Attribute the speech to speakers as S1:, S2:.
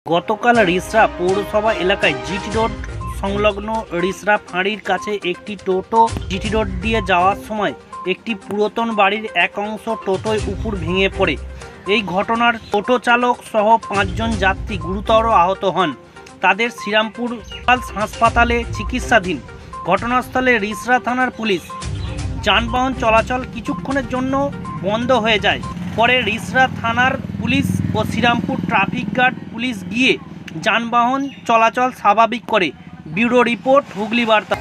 S1: গতকাল রিসরা পৌরসভা এলাকায় জিটি রোড সংলগ্ন রিসরা ফাঁড়ির কাছে একটি টোটো জিটি রোড দিয়ে যাওয়ার সময় একটি পুরাতন বাড়ির এক অংশ টোটোয় উপর ভেঙে পড়ে। এই ঘটনার টোটো চালক সহ 5 জন যাত্রী গুরুতর আহত হন। তাদের শ্রীরামপুর হাসপাতালে চিকিৎসাধীন। ঘটনাস্থলে রিসরা থানার পুলিশ। যানবাহন চলাচল কিছুক্ষণের জন্য বন্ধ হয়ে যায়। পরে রিসরা থানার পুলিশ ও শ্রীরামপুর ট্রাফিক গার্ড পুলিশ গিয়ে যানবাহন চলাচল স্বাভাবিক করে। ব্যুরো রিপোর্ট, হুগলি বার্তা।